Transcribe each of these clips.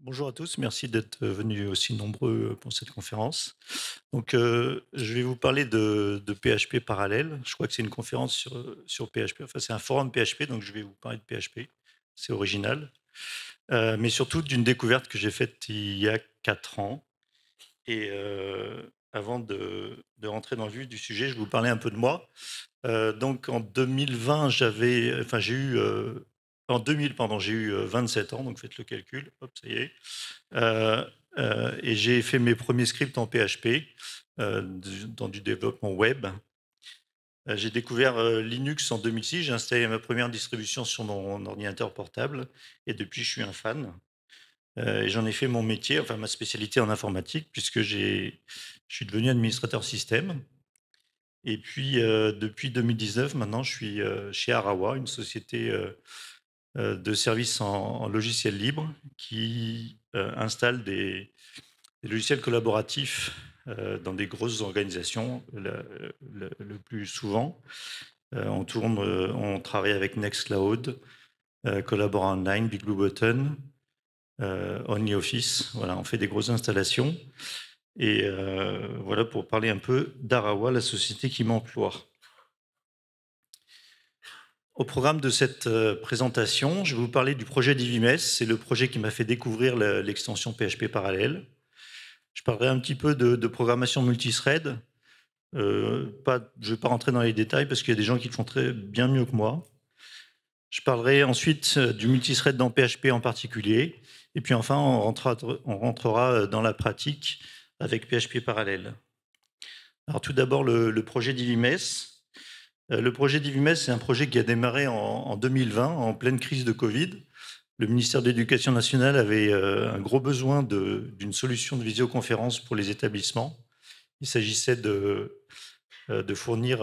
Bonjour à tous, merci d'être venus aussi nombreux pour cette conférence. Donc, je vais vous parler de PHP parallèle. Je crois que c'est une conférence sur PHP, enfin c'est un forum PHP, donc je vais vous parler de PHP, c'est original. Mais surtout d'une découverte que j'ai faite il y a 4 ans. Et avant de rentrer dans le vif du sujet, je vais vous parler un peu de moi. Donc en 2020, j'ai eu, en 2000, pardon, j'ai eu 27 ans, donc faites le calcul, hop, ça y est. Et j'ai fait mes premiers scripts en PHP dans du développement web. J'ai découvert Linux en 2006, j'ai installé ma première distribution sur mon ordinateur portable et depuis je suis un fan. Et j'en ai fait mon métier, enfin ma spécialité en informatique, puisque je suis devenu administrateur système. Et puis depuis 2019, maintenant je suis chez Arawa, une société de services en logiciel libre qui installe des logiciels collaboratifs dans des grosses organisations le plus souvent. On travaille avec Nextcloud, Collabora Online, Big Blue Button, OnlyOffice. Voilà, on fait des grosses installations. Et voilà pour parler un peu d'Arawa, la société qui m'emploie. Au programme de cette présentation, je vais vous parler du projet d'IVMES. C'est le projet qui m'a fait découvrir l'extension PHP parallèle. Je parlerai un petit peu de programmation multithread. Je ne vais pas rentrer dans les détails parce qu'il y a des gens qui le font très bien mieux que moi. Je parlerai ensuite du multithread dans PHP en particulier. Et puis enfin, on rentrera dans la pratique avec PHP parallèle. Alors tout d'abord, le projet d'IVMES. Le projet d'IVMES, c'est un projet qui a démarré en 2020, en pleine crise de Covid. Le ministère de l'Éducation nationale avait un gros besoin d'une solution de visioconférence pour les établissements. Il s'agissait de fournir,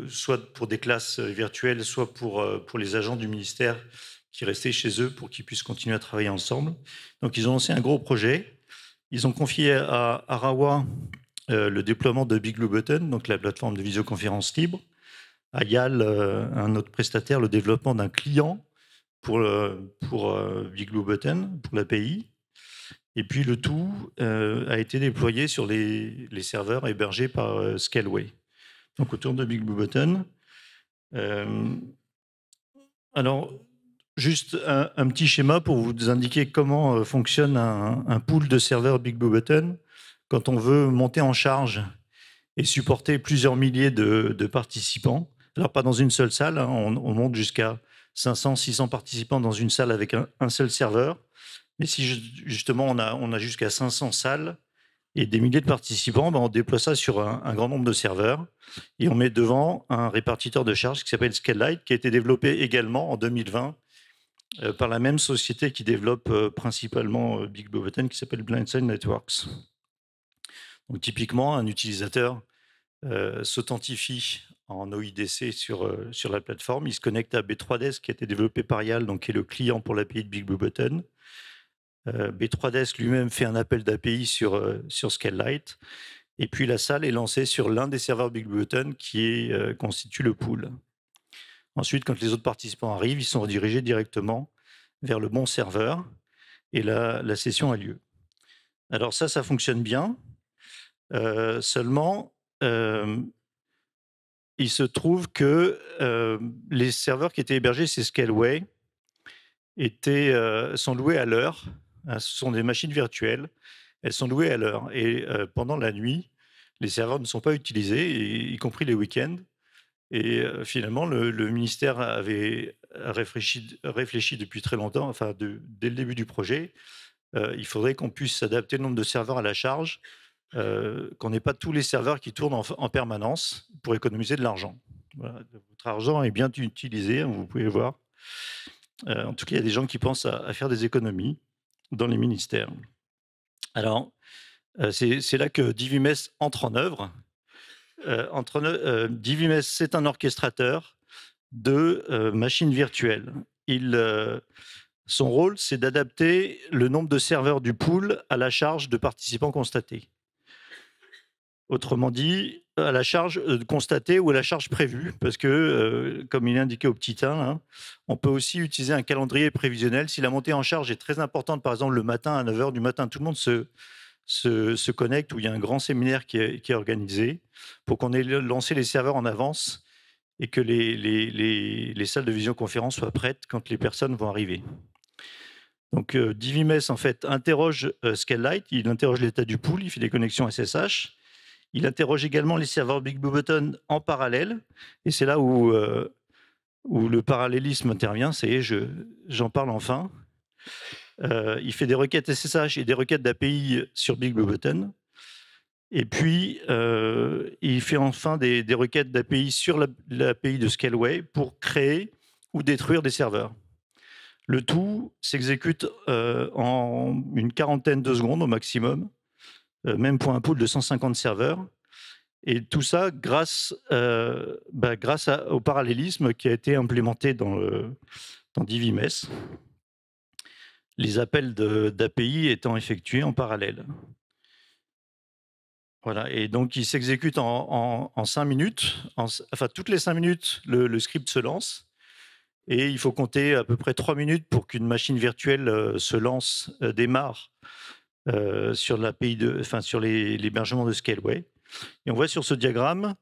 soit pour des classes virtuelles, soit pour les agents du ministère qui restaient chez eux pour qu'ils puissent continuer à travailler ensemble. Donc, ils ont lancé un gros projet. Ils ont confié à Arawa le déploiement de Big Blue Button, donc la plateforme de visioconférence libre. À YAL, un autre prestataire, le développement d'un client pour Big Blue Button, pour l'API. Et puis le tout a été déployé sur les serveurs hébergés par Scaleway, donc autour de Big Blue Button. Alors, juste un petit schéma pour vous indiquer comment fonctionne un pool de serveurs Big Blue Button. Quand on veut monter en charge et supporter plusieurs milliers de participants, alors pas dans une seule salle, hein, on monte jusqu'à 500, 600 participants dans une salle avec un seul serveur. Mais si justement on a jusqu'à 500 salles et des milliers de participants, ben on déploie ça sur un grand nombre de serveurs et on met devant un répartiteur de charge qui s'appelle Scalelight, qui a été développé également en 2020 par la même société qui développe principalement Big Blue Button, qui s'appelle Blindside Networks. Donc typiquement, un utilisateur s'authentifie en OIDC sur la plateforme, il se connecte à B3Desk qui a été développé par YAL, donc qui est le client pour l'API de Big Blue Button. B3Desk lui-même fait un appel d'API sur Scalelight, et puis la salle est lancée sur l'un des serveurs Big Blue Button qui constitue le pool. Ensuite, quand les autres participants arrivent, ils sont redirigés directement vers le bon serveur, et la session a lieu. Alors ça fonctionne bien, seulement il se trouve que les serveurs qui étaient hébergés chez Scaleway sont loués à l'heure. Ce sont des machines virtuelles, elles sont louées à l'heure. Et pendant la nuit, les serveurs ne sont pas utilisés, y compris les week-ends. Et finalement, le ministère avait réfléchi depuis très longtemps, enfin dès le début du projet, il faudrait qu'on puisse adapter le nombre de serveurs à la charge, qu'on n'ait pas tous les serveurs qui tournent en permanence pour économiser de l'argent. Voilà, votre argent est bien utilisé, hein, vous pouvez voir. En tout cas, il y a des gens qui pensent à faire des économies dans les ministères. Alors, c'est là que DivMS entre en œuvre. DivIMS, c'est un orchestrateur de machines virtuelles. Son rôle, c'est d'adapter le nombre de serveurs du pool à la charge de participants constatés. Autrement dit, à la charge constatée ou à la charge prévue, parce que, comme il est indiqué au petit 1, hein, on peut aussi utiliser un calendrier prévisionnel. Si la montée en charge est très importante, par exemple le matin à 9 h du matin, tout le monde se connecte, où il y a un grand séminaire qui est organisé, pour qu'on ait lancé les serveurs en avance et que les salles de visioconférence soient prêtes quand les personnes vont arriver. Donc DivIMS, en fait, interroge SQLite, il interroge l'état du pool, il fait des connexions SSH. Il interroge également les serveurs BigBlueButton en parallèle, et c'est là où le parallélisme intervient. Ça y est, j'en parle enfin. Il fait des requêtes SSH et des requêtes d'API sur BigBlueButton. Et puis, il fait enfin des requêtes d'API sur l'API de Scaleway pour créer ou détruire des serveurs. Le tout s'exécute en une quarantaine de secondes au maximum, même pour un pool de 150 serveurs. Et tout ça grâce au parallélisme qui a été implémenté dans DivIMS, les appels d'API étant effectués en parallèle. Voilà, et donc il s'exécute en 5 minutes. Enfin, toutes les 5 minutes, le script se lance. Et il faut compter à peu près 3 minutes pour qu'une machine virtuelle se lance, démarre sur l'hébergement de Scaleway. Et on voit sur ce diagramme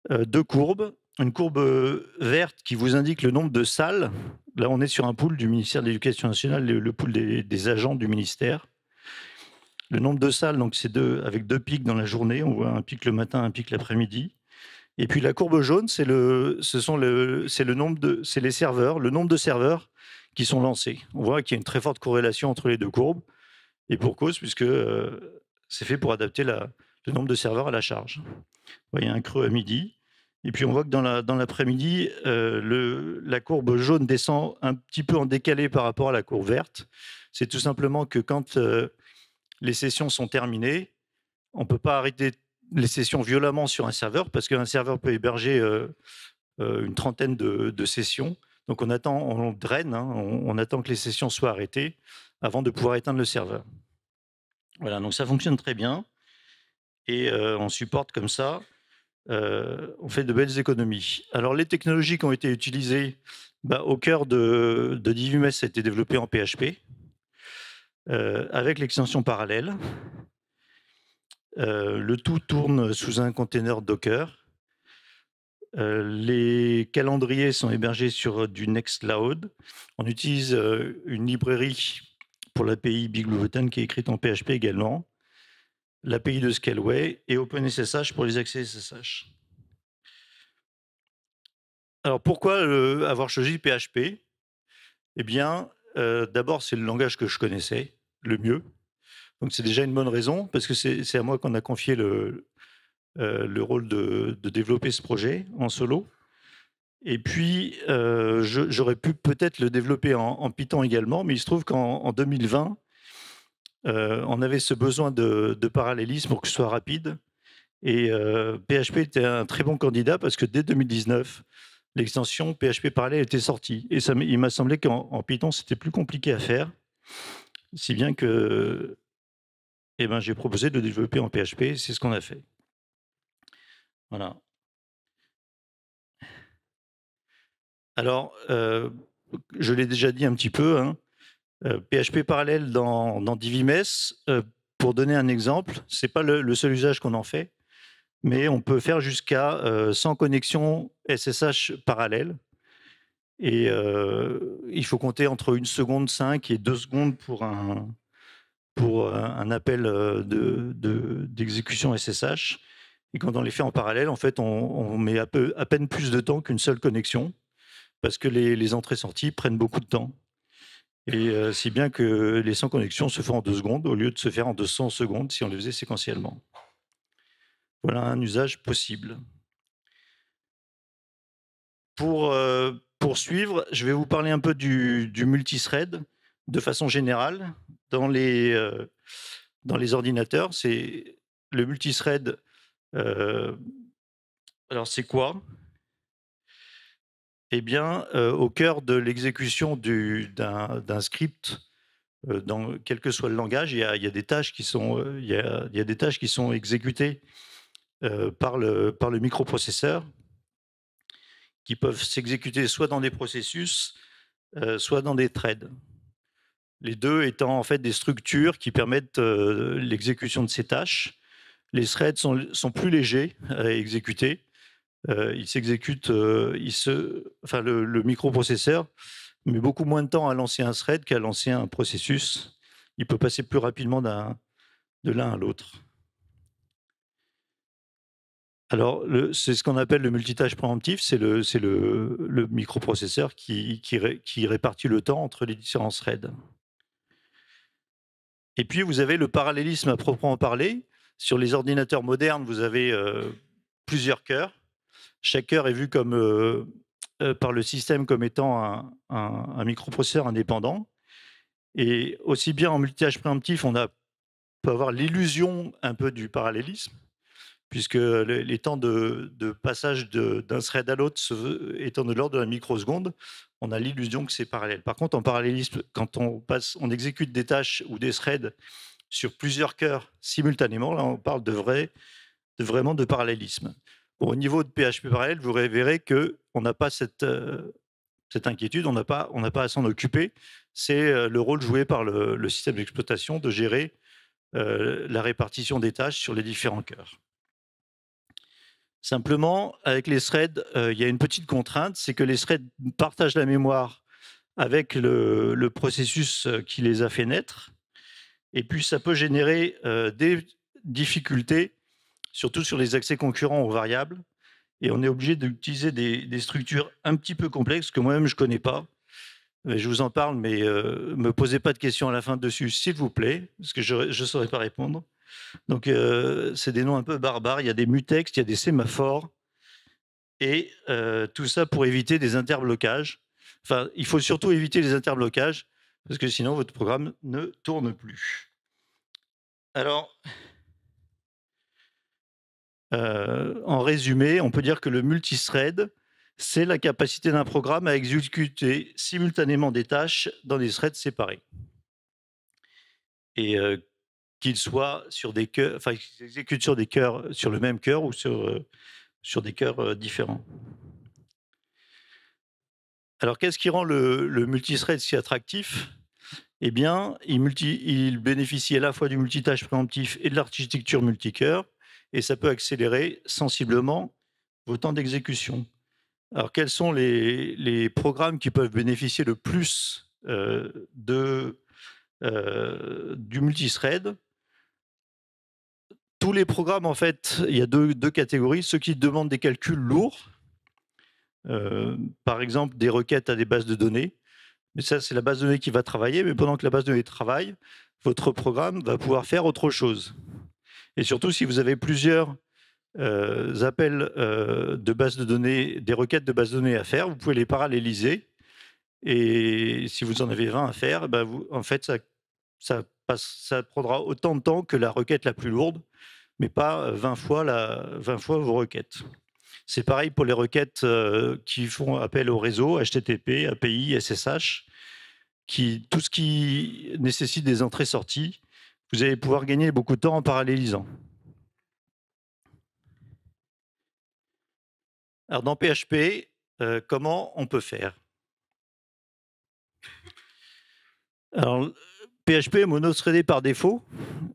2 courbes. Une courbe verte qui vous indique le nombre de salles. Là, on est sur un pool du ministère de l'Éducation nationale, le pool des agents du ministère. Le nombre de salles, donc c'est avec 2 pics dans la journée. On voit un pic le matin, un pic l'après-midi. Et puis la courbe jaune, c'est les serveurs, le nombre de serveurs qui sont lancés. On voit qu'il y a une très forte corrélation entre les 2 courbes, et pour cause, puisque c'est fait pour adapter le nombre de serveurs à la charge. Il y a un creux à midi, et puis on voit que dans l'après-midi, la courbe jaune descend un petit peu en décalé par rapport à la courbe verte. C'est tout simplement que quand les sessions sont terminées, on ne peut pas arrêter les sessions violemment sur un serveur, parce qu'un serveur peut héberger une trentaine de sessions. Donc on draine, hein, on attend que les sessions soient arrêtées avant de pouvoir éteindre le serveur. Voilà, donc ça fonctionne très bien. Et on supporte comme ça, on fait de belles économies. Alors les technologies qui ont été utilisées, au cœur de DivIMS, ça a été développé en PHP, avec l'extension parallèle. Le tout tourne sous un container Docker. Les calendriers sont hébergés sur du Nextcloud. On utilise une librairie pour l'API BigBlueButton qui est écrite en PHP également, l'API de Scaleway et OpenSSH pour les accès SSH. Alors pourquoi avoir choisi PHP? Eh bien, d'abord, c'est le langage que je connaissais le mieux. Donc c'est déjà une bonne raison, parce que c'est à moi qu'on a confié le rôle de développer ce projet en solo. Et puis, j'aurais pu peut-être le développer en Python également, mais il se trouve qu'en 2020, on avait ce besoin de parallélisme pour que ce soit rapide. Et PHP était un très bon candidat, parce que dès 2019, l'extension PHP parallèle était sortie. Et il m'a semblé qu'en Python, c'était plus compliqué à faire, si bien que j'ai proposé de le développer en PHP, c'est ce qu'on a fait. Voilà. Alors, je l'ai déjà dit un petit peu, hein, PHP parallèle dans DivIMS, pour donner un exemple, ce n'est pas le seul usage qu'on en fait, mais on peut faire jusqu'à 100 connexions SSH parallèles. Et il faut compter entre 1 seconde 5 et 2 secondes pour un appel d'exécution SSH. Et quand on les fait en parallèle, en fait, on met à peine plus de temps qu'une seule connexion, parce que les entrées-sorties prennent beaucoup de temps. Et si bien que les 100 connexions se font en 2 secondes, au lieu de se faire en 200 secondes si on les faisait séquentiellement. Voilà un usage possible. Pour poursuivre, je vais vous parler un peu du multithread de façon générale. Dans les ordinateurs, le multithread Alors c'est quoi? Eh bien, au cœur de l'exécution d'un script, dans quel que soit le langage, il y a des tâches qui sont, il y a des tâches qui sont exécutées, par le microprocesseur, qui peuvent s'exécuter soit dans des processus, soit dans des threads. Les 2 étant en fait des structures qui permettent, l'exécution de ces tâches. Les threads sont plus légers à exécuter. Ils s'exécutent, enfin le microprocesseur met beaucoup moins de temps à lancer un thread qu'à lancer un processus. Il peut passer plus rapidement de l'un à l'autre. Alors, c'est ce qu'on appelle le multitâche préemptif, c'est le microprocesseur qui répartit le temps entre les différents threads. Et puis, vous avez le parallélisme à proprement parler. Sur les ordinateurs modernes, vous avez plusieurs cœurs. Chaque cœur est vu comme, par le système comme étant un microprocesseur indépendant. Et aussi bien en multitâche préemptif, peut avoir l'illusion un peu du parallélisme, puisque les temps de passage d'un thread à l'autre étant de l'ordre de la microseconde, on a l'illusion que c'est parallèle. Par contre, en parallélisme, quand on exécute des tâches ou des threads sur plusieurs cœurs simultanément, là on parle vraiment de parallélisme. Bon, au niveau de PHP parallèle, vous verrez qu'on n'a pas cette inquiétude, on n'a pas à s'en occuper. C'est le rôle joué par le système d'exploitation de gérer la répartition des tâches sur les différents cœurs. Simplement, avec les threads, il y a une petite contrainte, c'est que les threads partagent la mémoire avec le processus qui les a fait naître. Et puis, ça peut générer des difficultés, surtout sur les accès concurrents aux variables. Et on est obligé d'utiliser des structures un petit peu complexes que moi-même je ne connais pas. Je vous en parle, mais ne me posez pas de questions à la fin dessus, s'il vous plaît, parce que je ne saurais pas répondre. Donc, c'est des noms un peu barbares. Il y a des mutex, il y a des sémaphores. Et tout ça pour éviter des interblocages. Enfin, il faut surtout éviter les interblocages, parce que sinon, votre programme ne tourne plus. Alors, en résumé, on peut dire que le multithread, c'est la capacité d'un programme à exécuter simultanément des tâches dans des threads séparés. Et qu'ils soient sur des cœurs, enfin, qu'ils s'exécutent sur des cœurs, sur le même cœur ou sur des cœurs différents. Alors, qu'est-ce qui rend le multithread si attractif? Eh bien, il bénéficie à la fois du multitâche préemptif et de l'architecture multicœur, et ça peut accélérer sensiblement vos temps d'exécution. Alors, quels sont les programmes qui peuvent bénéficier le plus du multithread? Tous les programmes, en fait, il y a deux catégories. Ceux qui demandent des calculs lourds, par exemple des requêtes à des bases de données. Mais ça, c'est la base de données qui va travailler. Mais pendant que la base de données travaille, votre programme va pouvoir faire autre chose. Et surtout, si vous avez plusieurs appels de bases de données, des requêtes de bases de données à faire, vous pouvez les paralléliser. Et si vous en avez 20 à faire, ben en fait, ça prendra autant de temps que la requête la plus lourde, mais pas 20 fois vos requêtes. C'est pareil pour les requêtes qui font appel au réseau, HTTP, API, SSH, tout ce qui nécessite des entrées-sorties. Vous allez pouvoir gagner beaucoup de temps en parallélisant. Alors dans PHP, comment on peut faire? Alors, PHP est monothreadé par défaut,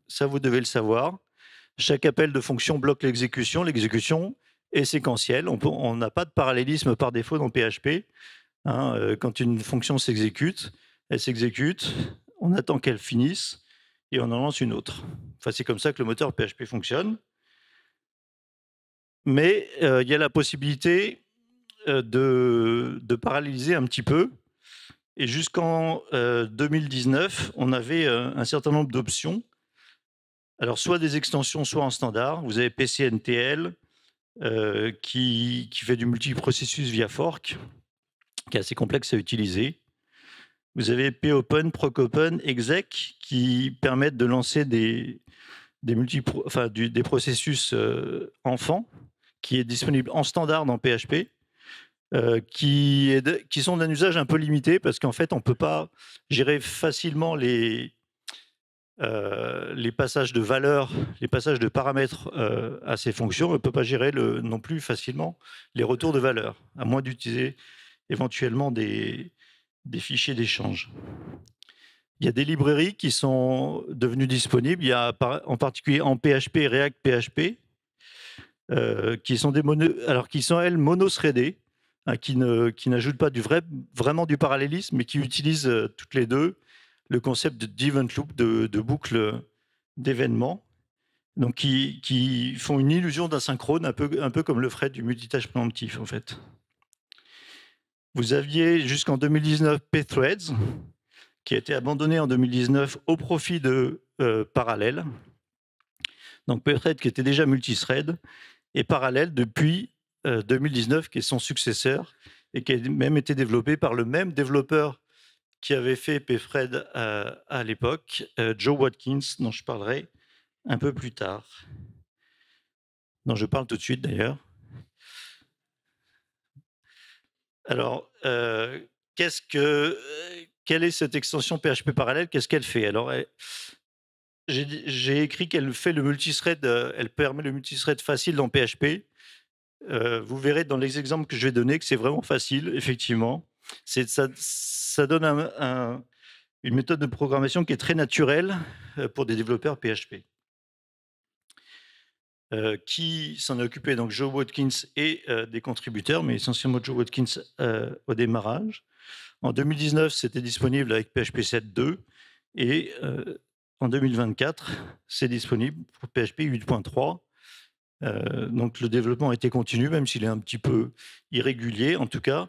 ça vous devez le savoir. Chaque appel de fonction bloque l'exécution. L'exécution est séquentielle. On n'a pas de parallélisme par défaut dans PHP. Quand une fonction s'exécute, elle s'exécute, on attend qu'elle finisse et on en lance une autre. Enfin, c'est comme ça que le moteur PHP fonctionne. Mais il y a la possibilité de paralléliser un petit peu. Et jusqu'en 2019, on avait un certain nombre d'options. Alors, soit des extensions, soit en standard. Vous avez PCNTL qui fait du multiprocessus via fork, qui est assez complexe à utiliser. Vous avez popen, procopen, exec qui permettent de lancer des processus enfants qui est disponible en standard dans PHP, qui sont d'un usage un peu limité parce qu'en fait, on ne peut pas gérer facilement les passages de valeurs, les passages de paramètres à ces fonctions. On ne peut pas gérer non plus facilement les retours de valeurs, à moins d'utiliser éventuellement des fichiers d'échange. Il y a des librairies qui sont devenues disponibles. Il y a en particulier en PHP et React PHP, qui sont elles mono-threadées, hein, qui n'ajoutent pas vraiment du parallélisme, mais qui utilisent toutes les deux le concept d'event loop, de boucle d'événements, donc qui font une illusion d'asynchrone, un peu comme le ferait du multitâche préemptif, en fait. Vous aviez jusqu'en 2019 pthreads, qui a été abandonné en 2019 au profit de Parallel. Donc pthreads qui était déjà multithread, et Parallel depuis 2019, qui est son successeur, et qui a même été développé par le même développeur qui avait fait pthread à l'époque, Joe Watkins, dont je parlerai un peu plus tard. Dont je parle tout de suite d'ailleurs. Alors, quelle est cette extension PHP Parallel? Qu'est-ce qu'elle fait? Alors, j'ai écrit qu'elle fait le multithread, elle permet le multithread facile dans PHP. Vous verrez dans les exemples que je vais donner que c'est vraiment facile, effectivement. Ça donne une méthode de programmation qui est très naturelle pour des développeurs PHP. Qui s'en est occupé, donc Joe Watkins et des contributeurs, mais essentiellement Joe Watkins au démarrage. En 2019, c'était disponible avec PHP 7.2 et en 2024, c'est disponible pour PHP 8.3. Donc le développement a été continu, même s'il est un petit peu irrégulier. En tout cas,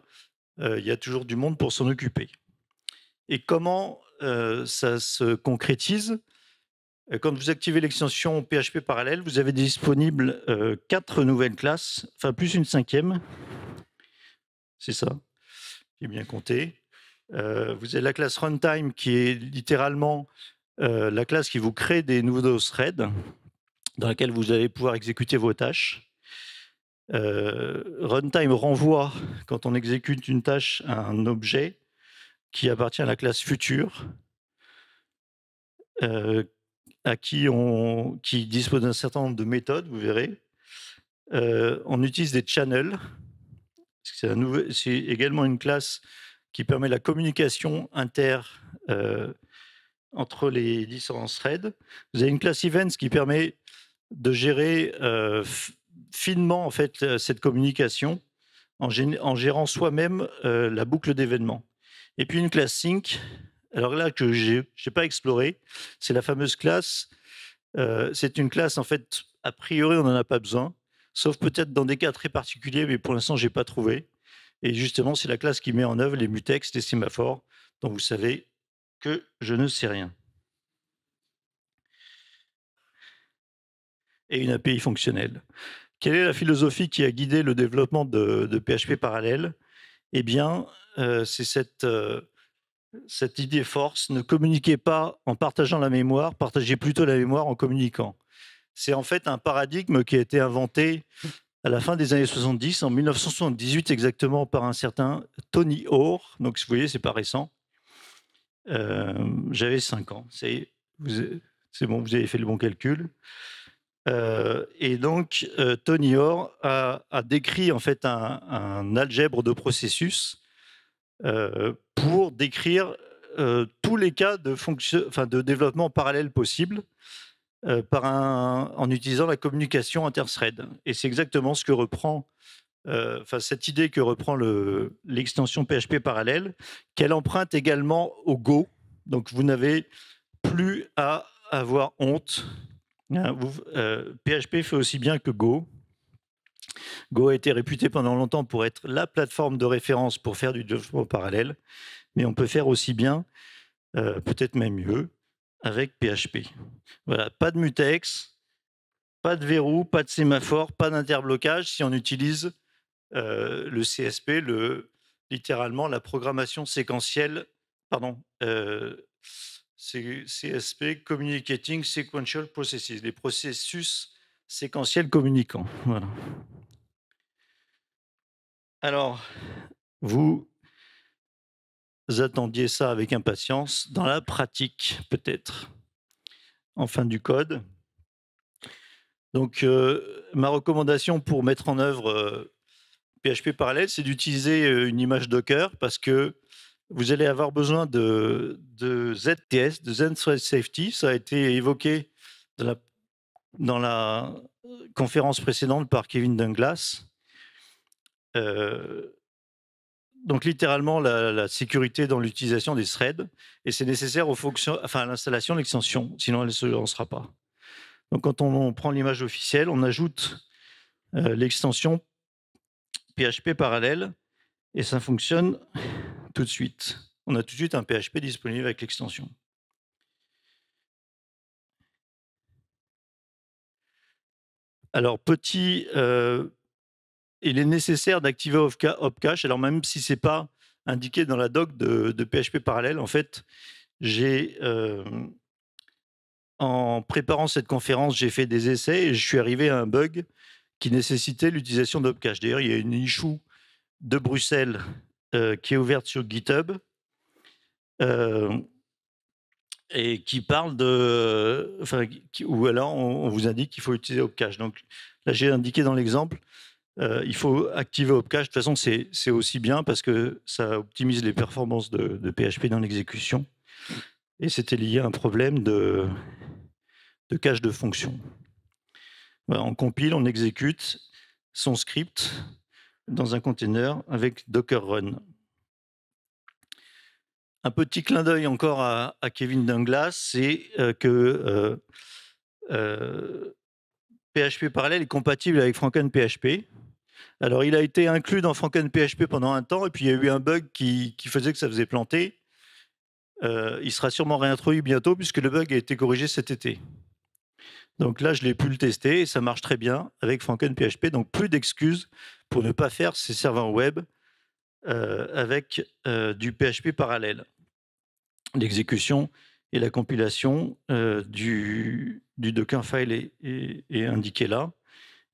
il y a toujours du monde pour s'en occuper. Et comment ça se concrétise? Quand vous activez l'extension PHP Parallel, vous avez disponible 4 nouvelles classes, enfin plus une 5e. C'est ça, j'ai bien compté. Vous avez la classe Runtime qui est littéralement la classe qui vous crée des nouveaux threads dans laquelle vous allez pouvoir exécuter vos tâches. Runtime renvoie, quand on exécute une tâche, à un objet qui appartient à la classe future, qui dispose d'un certain nombre de méthodes, vous verrez. On utilise des channels. C'est également une classe qui permet la communication entre les différents threads. Vous avez une classe events qui permet de gérer finement en fait, cette communication en gérant soi-même la boucle d'événements. Et puis une classe sync, alors là que je n'ai pas exploré, c'est la fameuse classe. C'est une classe, en fait, a priori, on n'en a pas besoin, sauf peut-être dans des cas très particuliers, mais pour l'instant, je n'ai pas trouvé. Et justement, c'est la classe qui met en œuvre les mutex, les sémaphores, dont vous savez que je ne sais rien. Et une API fonctionnelle. Quelle est la philosophie qui a guidé le développement de PHP Parallel? Eh bien, c'est cette idée force, ne communiquez pas en partageant la mémoire, partagez plutôt la mémoire en communiquant. C'est en fait un paradigme qui a été inventé à la fin des années 70, en 1978 exactement, par un certain Tony Hoare. Donc, vous voyez, c'est pas récent. J'avais 5 ans. C'est bon, vous avez fait le bon calcul. Et donc, Tony Hoare a décrit en fait un algèbre de processus pour décrire tous les cas de développement parallèle possible en utilisant la communication inter-thread. Et c'est exactement ce que reprend, cette idée que reprend l'extension PHP Parallèle, qu'elle emprunte également au Go. Donc vous n'avez plus à avoir honte. PHP fait aussi bien que Go. Go a été réputé pendant longtemps pour être la plateforme de référence pour faire du développement parallèle, mais on peut faire aussi bien, peut-être même mieux, avec PHP. Voilà, pas de mutex, pas de verrou, pas de sémaphore, pas d'interblocage si on utilise le CSP, littéralement la programmation séquentielle, CSP, Communicating Sequential Processes, les processus séquentiels communicants. Voilà. Alors, vous attendiez ça avec impatience. Dans la pratique, peut-être, en fin du code. Donc, ma recommandation pour mettre en œuvre PHP parallèle, c'est d'utiliser une image Docker parce que vous allez avoir besoin de ZTS, de Zen Thread Safety. Ça a été évoqué dans la conférence précédente par Kevin Douglas. Donc littéralement la sécurité dans l'utilisation des threads, et c'est nécessaire à l'installation de l'extension, sinon elle ne se lancera pas. Donc quand on prend l'image officielle, on ajoute l'extension PHP parallèle, et ça fonctionne tout de suite. On a tout de suite un PHP disponible avec l'extension. Alors il est nécessaire d'activer Opcache, alors même si c'est pas indiqué dans la doc de PHP parallèle. En fait, en préparant cette conférence, j'ai fait des essais et je suis arrivé à un bug qui nécessitait l'utilisation d'Opcache. D'ailleurs, il y a une issue de Bruxelles qui est ouverte sur GitHub et qui parle où alors on vous indique qu'il faut utiliser Opcache. Donc là, j'ai indiqué dans l'exemple, il faut activer Opcache. De toute façon, c'est aussi bien parce que ça optimise les performances de PHP dans l'exécution. Et c'était lié à un problème de cache de fonction. Voilà, on compile, on exécute son script dans un container avec Docker Run. Un petit clin d'œil encore à Kevin Douglas, c'est que PHP parallèle est compatible avec FrankenPHP. Alors, il a été inclus dans FrankenPHP pendant un temps, et puis il y a eu un bug qui faisait que ça faisait planter. Il sera sûrement réintroduit bientôt, puisque le bug a été corrigé cet été. Donc là, je l'ai pu le tester, et ça marche très bien avec FrankenPHP. Donc, plus d'excuses pour ne pas faire ces serveurs web avec du PHP parallèle. L'exécution et la compilation du Dockerfile est indiquée là.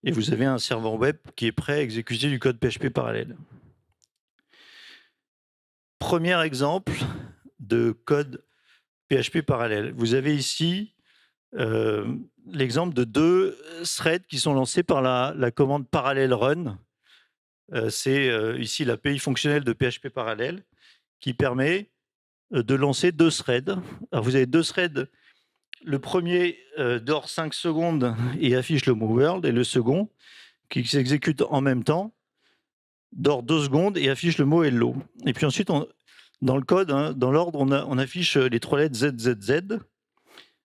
Et vous avez un serveur web qui est prêt à exécuter du code PHP parallèle. Premier exemple de code PHP parallèle. Vous avez ici l'exemple de 2 threads qui sont lancés par la commande parallèle run. C'est ici l'API fonctionnelle de PHP parallèle qui permet de lancer 2 threads. Alors vous avez 2 threads. Le premier dort 5 secondes et affiche le mot world, et le second, qui s'exécute en même temps, dort 2 secondes et affiche le mot hello. Et puis ensuite, dans le code, hein, dans l'ordre, on affiche les 3 lettres ZZZ.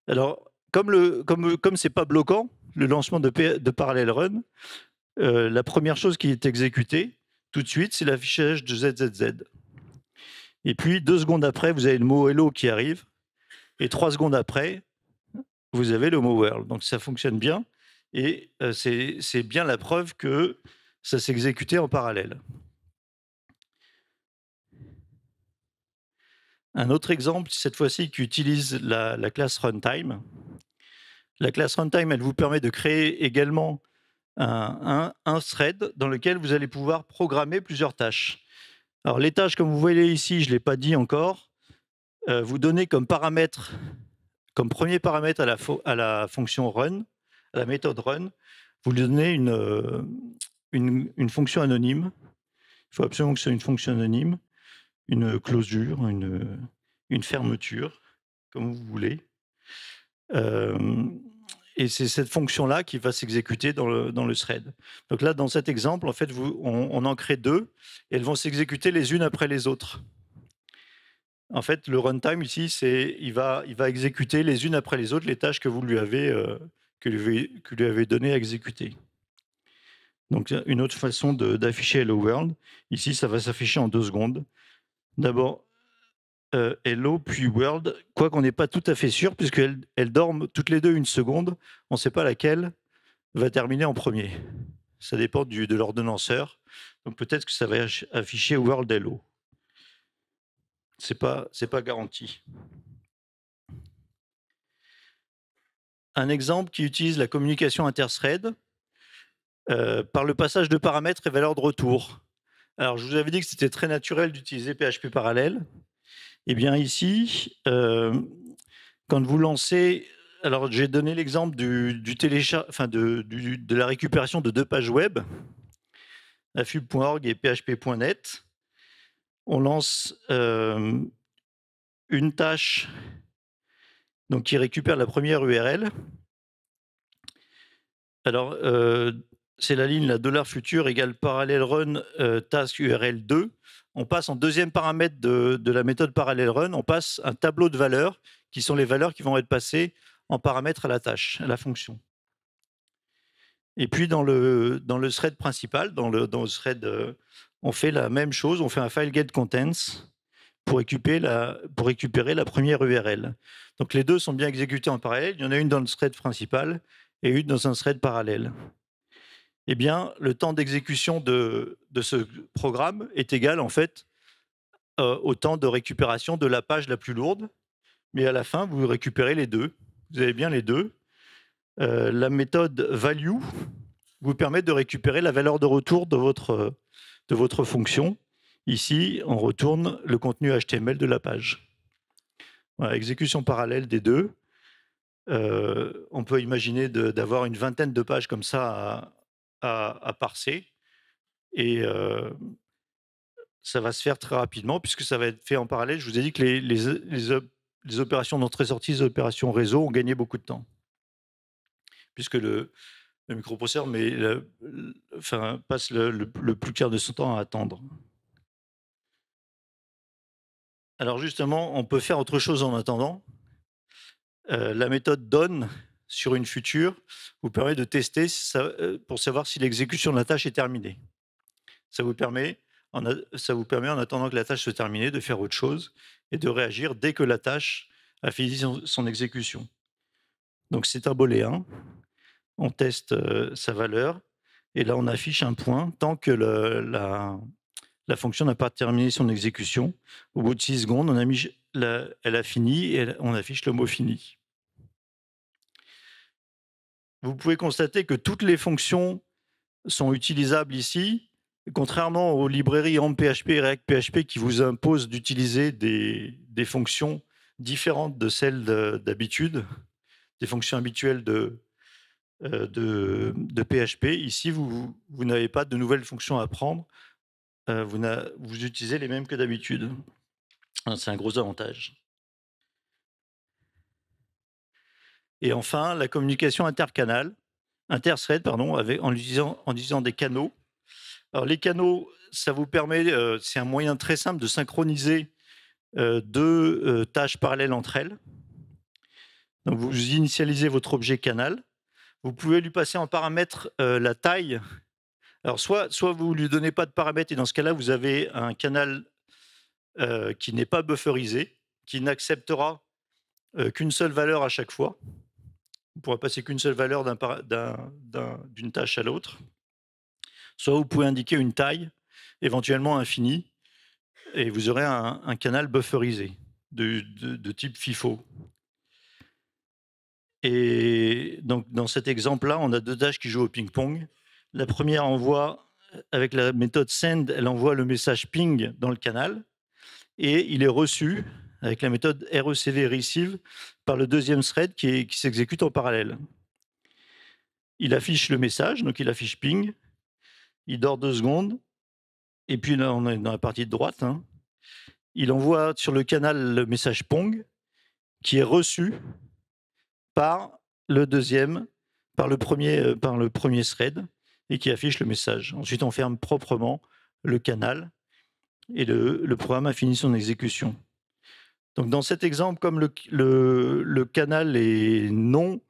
Alors, comme c'est pas bloquant, le lancement de Parallel Run, la première chose qui est exécutée tout de suite, c'est l'affichage de ZZZ. Et puis, 2 secondes après, vous avez le mot hello qui arrive. Et 3 secondes après, vous avez le mot world. Donc, ça fonctionne bien. Et c'est bien la preuve que ça s'exécutait en parallèle. Un autre exemple, cette fois-ci, qui utilise la classe runtime. La classe runtime, elle vous permet de créer également un thread dans lequel vous allez pouvoir programmer plusieurs tâches. Alors, les tâches, comme vous voyez ici, je ne l'ai pas dit encore, vous donnez comme paramètre, comme premier paramètre à la fonction run, à la méthode run, vous lui donnez une fonction anonyme. Il faut absolument que ce soit une fonction anonyme, une closure, une fermeture, comme vous voulez. Et c'est cette fonction-là qui va s'exécuter dans le thread. Donc là, dans cet exemple, en fait, on en crée 2, et elles vont s'exécuter les unes après les autres. En fait, le runtime ici, il va exécuter les unes après les autres les tâches que vous lui avez donné à exécuter. Donc, une autre façon d'afficher Hello World. Ici, ça va s'afficher en 2 secondes. D'abord, Hello, puis World, quoi qu'on n'est pas tout à fait sûr, puisqu'elles dorment toutes les deux 1 seconde. On ne sait pas laquelle va terminer en premier. Ça dépend de l'ordonnanceur. Donc, peut-être que ça va afficher World Hello. C'est pas garanti. Un exemple qui utilise la communication inter-thread par le passage de paramètres et valeurs de retour. Alors, je vous avais dit que c'était très naturel d'utiliser PHP parallèle. Eh bien ici, quand vous lancez, alors j'ai donné l'exemple du enfin de la récupération de 2 pages web, afub.org et php.net. On lance, une tâche donc qui récupère la première URL. Alors, c'est la ligne la $future égale parallel run, task URL 2. On passe en deuxième paramètre de la méthode parallel run, on passe un tableau de valeurs qui sont les valeurs qui vont être passées en paramètres à la tâche, à la fonction. Et puis dans le thread principal, dans le thread, on fait la même chose, on fait un file get contents pour récupérer la première URL. Donc les deux sont bien exécutés en parallèle. Il y en a une dans le thread principal et une dans un thread parallèle. Eh bien, le temps d'exécution de ce programme est égal en fait au temps de récupération de la page la plus lourde. Mais à la fin, vous récupérez les deux. Vous avez bien les deux. La méthode value vous permet de récupérer la valeur de retour de votre fonction. Ici, on retourne le contenu HTML de la page. Voilà, exécution parallèle des deux. On peut imaginer d'avoir une vingtaine de pages comme ça à parser. Et ça va se faire très rapidement puisque ça va être fait en parallèle. Je vous ai dit que les opérations d'entrée-sortie, les opérations réseau ont gagné beaucoup de temps. Puisque le microprocesseur passe le plus clair de son temps à attendre. Alors justement, on peut faire autre chose en attendant. La méthode donne sur une future vous permet de tester pour savoir si l'exécution de la tâche est terminée. Ça vous permet, en attendant que la tâche se termine, de faire autre chose et de réagir dès que la tâche a fini son exécution. Donc c'est un booléen. On teste sa valeur et là on affiche un point tant que la fonction n'a pas terminé son exécution. Au bout de 6 secondes, elle a fini et on affiche le mot fini. Vous pouvez constater que toutes les fonctions sont utilisables ici, contrairement aux librairies AMP-PHP et React-PHP qui vous imposent d'utiliser des fonctions différentes de celles d'habitude, des fonctions habituelles de PHP. Ici, vous n'avez pas de nouvelles fonctions à apprendre. Vous utilisez les mêmes que d'habitude. C'est un gros avantage. Et enfin, la communication interthread, en utilisant des canaux. Alors les canaux, ça vous permet, c'est un moyen très simple de synchroniser deux tâches parallèles entre elles. Donc vous initialisez votre objet canal. Vous pouvez lui passer en paramètre la taille. Alors soit vous lui donnez pas de paramètres et dans ce cas-là, vous avez un canal qui n'est pas bufferisé, qui n'acceptera qu'une seule valeur à chaque fois. Vous ne pourrez passer qu'une seule valeur d'une tâche à l'autre. Soit vous pouvez indiquer une taille, éventuellement infinie, et vous aurez un canal bufferisé de type FIFO. Et donc, dans cet exemple-là, on a deux tâches qui jouent au ping-pong. La première envoie, avec la méthode send, elle envoie le message ping dans le canal, et il est reçu avec la méthode recv receive par le deuxième thread qui s'exécute en parallèle. Il affiche le message, donc il affiche ping, il dort 2 secondes, et puis là on est dans la partie de droite, hein. Il envoie sur le canal le message pong qui est reçu par le premier thread et qui affiche le message. Ensuite on ferme proprement le canal et le programme a fini son exécution. Donc dans cet exemple, comme le canal est non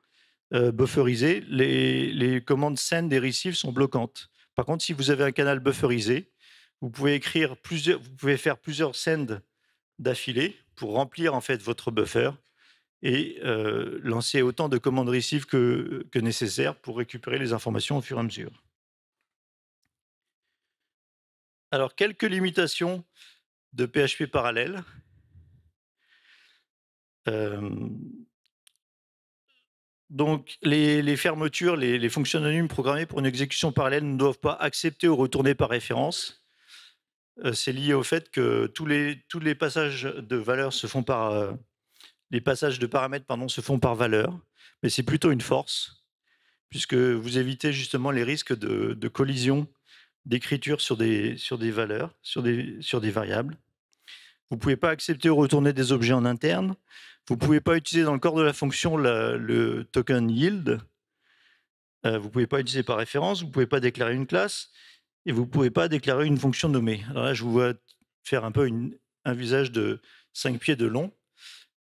bufferisé, les commandes send et receive sont bloquantes. Par contre, si vous avez un canal bufferisé, vous pouvez faire plusieurs send d'affilée pour remplir en fait votre buffer et lancer autant de commandes receive que nécessaire pour récupérer les informations au fur et à mesure. Alors, quelques limitations de PHP parallèle. Donc, les fermetures, les fonctions anonymes programmées pour une exécution parallèle ne doivent pas accepter ou retourner par référence. c'est lié au fait que tous les passages de valeurs se font par, les passages de paramètres, pardon, se font par valeur, mais c'est plutôt une force, puisque vous évitez justement les risques de collision d'écriture sur des valeurs, sur des variables. Vous ne pouvez pas accepter ou retourner des objets en interne. Vous ne pouvez pas utiliser dans le corps de la fonction le token yield. Vous ne pouvez pas utiliser par référence. Vous ne pouvez pas déclarer une classe et vous ne pouvez pas déclarer une fonction nommée. Alors là, je vous vois faire un peu un visage de 5 pieds de long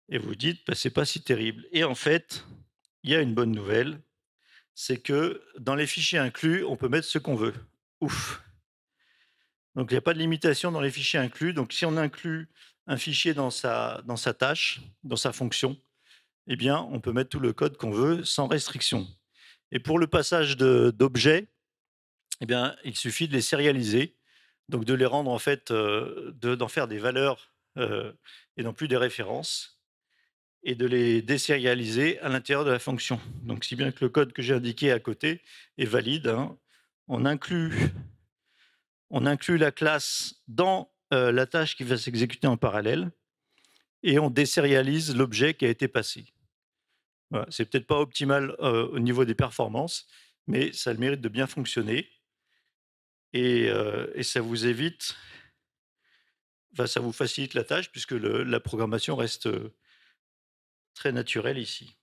et vous dites, bah, c'est pas si terrible. Et en fait, il y a une bonne nouvelle, c'est que dans les fichiers inclus, on peut mettre ce qu'on veut. Ouf. Donc il n'y a pas de limitation dans les fichiers inclus. Donc si on inclut un fichier dans sa tâche, dans sa fonction, eh bien, on peut mettre tout le code qu'on veut sans restriction. Et pour le passage d'objets, eh bien, il suffit de les sérialiser, donc de les rendre en fait, d'en faire des valeurs et non plus des références, et de les désérialiser à l'intérieur de la fonction. Donc si bien que le code que j'ai indiqué à côté est valide, hein, on inclut la classe dans la tâche qui va s'exécuter en parallèle et on désérialise l'objet qui a été passé. Voilà, c'est peut-être pas optimal au niveau des performances, mais ça a le mérite de bien fonctionner et ça vous évite, enfin, ça vous facilite la tâche puisque la programmation reste très naturelle ici.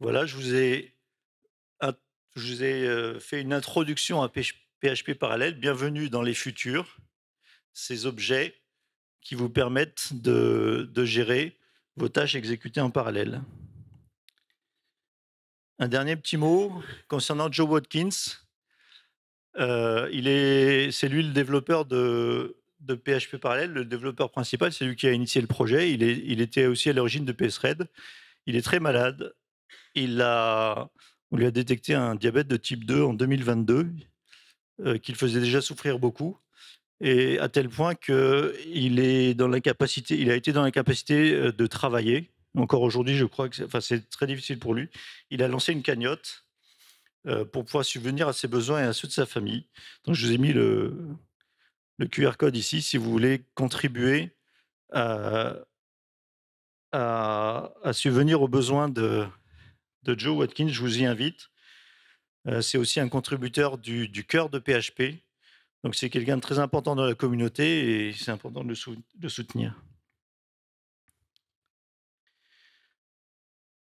Voilà, int- je vous ai fait une introduction à PHP parallèle. Bienvenue dans les futurs, ces objets qui vous permettent de gérer vos tâches exécutées en parallèle. Un dernier petit mot concernant Joe Watkins. C'est lui le développeur de PHP parallèle, le développeur principal, c'est lui qui a initié le projet. Il était aussi à l'origine de PSRED. Il est très malade. On lui a détecté un diabète de type 2 en 2022, qui le faisait déjà souffrir beaucoup. Et à tel point qu'il est dans l'incapacité, il a été dans l'incapacité de travailler. Encore aujourd'hui, je crois que c'est très difficile pour lui. Il a lancé une cagnotte pour pouvoir subvenir à ses besoins et à ceux de sa famille. Donc, je vous ai mis le QR code ici si vous voulez contribuer à, à subvenir aux besoins de Joe Watkins. Je vous y invite. C'est aussi un contributeur du cœur de PHP. Donc, c'est quelqu'un de très important dans la communauté et c'est important de le soutenir.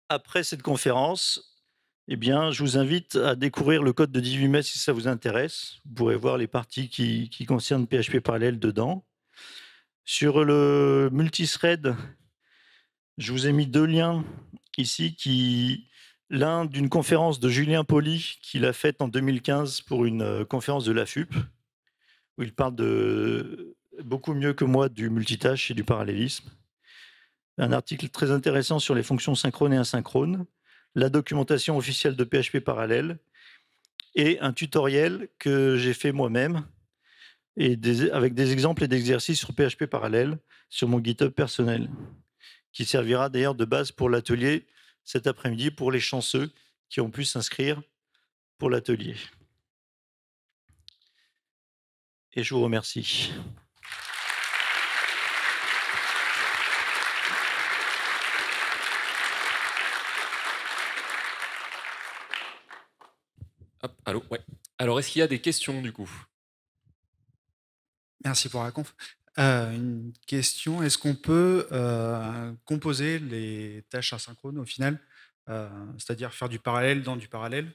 Après cette conférence, eh bien, je vous invite à découvrir le code de 18 mai si ça vous intéresse. Vous pourrez voir les parties qui concernent PHP parallèle dedans. Sur le multithread, je vous ai mis 2 liens ici l'un d'une conférence de Julien Poli qu'il a faite en 2015 pour une conférence de l'AFUP, où il parle beaucoup mieux que moi du multitâche et du parallélisme. Un article très intéressant sur les fonctions synchrones et asynchrones, la documentation officielle de PHP parallèle et un tutoriel que j'ai fait moi-même avec des exemples et d'exercices sur PHP parallèle sur mon GitHub personnel, qui servira d'ailleurs de base pour l'atelier cet après-midi pour les chanceux qui ont pu s'inscrire pour l'atelier. Et je vous remercie. Hop, allô, ouais. Alors, est-ce qu'il y a des questions du coup? Merci pour la conf. Une question, est-ce qu'on peut composer les tâches asynchrones au final? C'est-à-dire faire du parallèle dans du parallèle?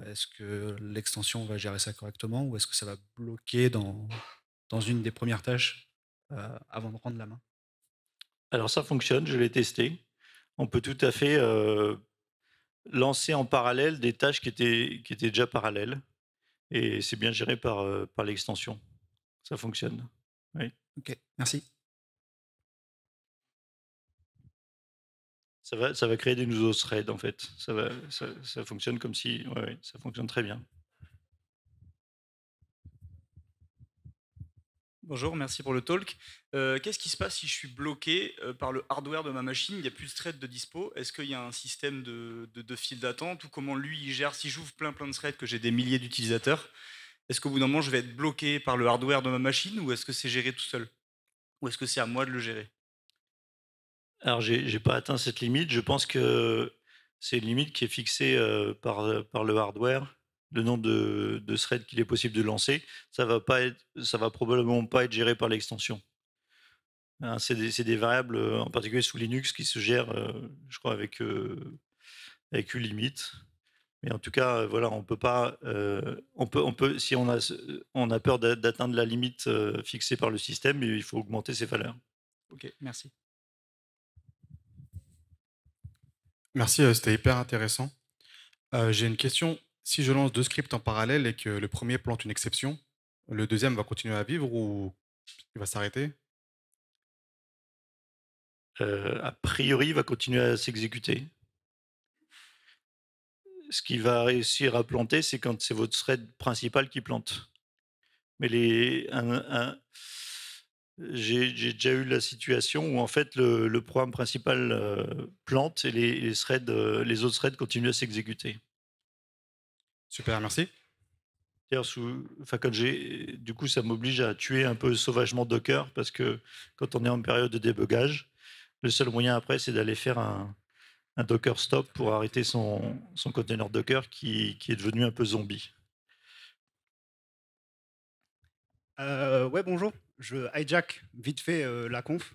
Est-ce que l'extension va gérer ça correctement ou est-ce que ça va bloquer dans une des premières tâches avant de rendre la main? Alors ça fonctionne, je l'ai testé. On peut tout à fait lancer en parallèle des tâches qui étaient déjà parallèles et c'est bien géré par l'extension. Ça fonctionne. Oui. Ok, merci. Ça va créer des nouveaux threads en fait. Ça fonctionne comme si, ouais, ouais, ça fonctionne très bien. Bonjour, merci pour le talk. Qu'est-ce qui se passe si je suis bloqué par le hardware de ma machine? Il n'y a plus de thread de dispo. Est-ce qu'il y a un système de file d'attente ou comment lui il gère? Si j'ouvre plein de threads, que j'ai des milliers d'utilisateurs, est-ce qu'au bout d'un moment je vais être bloqué par le hardware de ma machine ou est-ce que c'est géré tout seul? Ou est-ce que c'est à moi de le gérer? Alors j'ai pas atteint cette limite. Je pense que c'est une limite qui est fixée, par le hardware, le nombre de threads qu'il est possible de lancer. Ça va probablement pas être géré par l'extension. Hein, c'est des variables, en particulier sous Linux qui se gèrent, je crois avec ulimit. Mais en tout cas, voilà, on peut pas, on peut si on a peur d'atteindre la limite, fixée par le système, il faut augmenter ses valeurs. Ok, merci. Merci, c'était hyper intéressant. J'ai une question. Si je lance 2 scripts en parallèle et que le premier plante une exception, le deuxième va continuer à vivre ou il va s'arrêter? A priori, il va continuer à s'exécuter. Ce qui va réussir à planter, c'est quand c'est votre thread principal qui plante. Mais j'ai déjà eu la situation où en fait le programme principal, plante et les autres threads continuent à s'exécuter. Super, merci. D'ailleurs quand du coup, ça m'oblige à tuer un peu sauvagement Docker parce que quand on est en période de débugage, le seul moyen après, c'est d'aller faire un Docker stop pour arrêter son container Docker qui est devenu un peu zombie. Ouais, bonjour. Je hijack vite fait la conf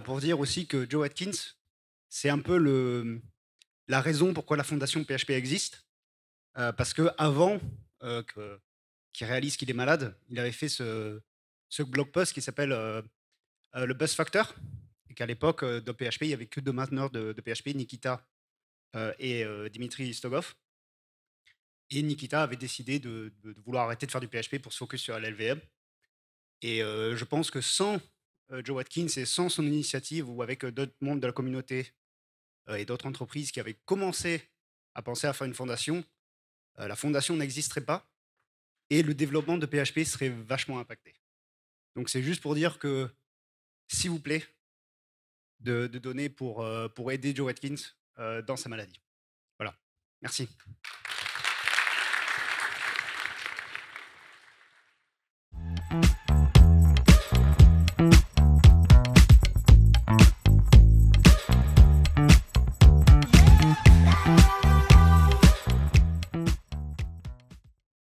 pour dire aussi que Joe Atkins, c'est un peu la raison pourquoi la fondation PHP existe. Parce que avant qu'il réalise qu'il est malade, il avait fait ce blog post qui s'appelle le Buzz Factor. Et qu'à l'époque, dans PHP, il n'y avait que deux mainteneurs de PHP, Nikita et Dimitri Stogov. Et Nikita avait décidé de vouloir arrêter de faire du PHP pour se focus sur l'LVM. Et je pense que sans Joe Watkins et sans son initiative ou avec d'autres membres de la communauté et d'autres entreprises qui avaient commencé à penser à faire une fondation, la fondation n'existerait pas et le développement de PHP serait vachement impacté. Donc c'est juste pour dire que, s'il vous plaît, de donner pour aider Joe Watkins dans sa maladie. Voilà. Merci.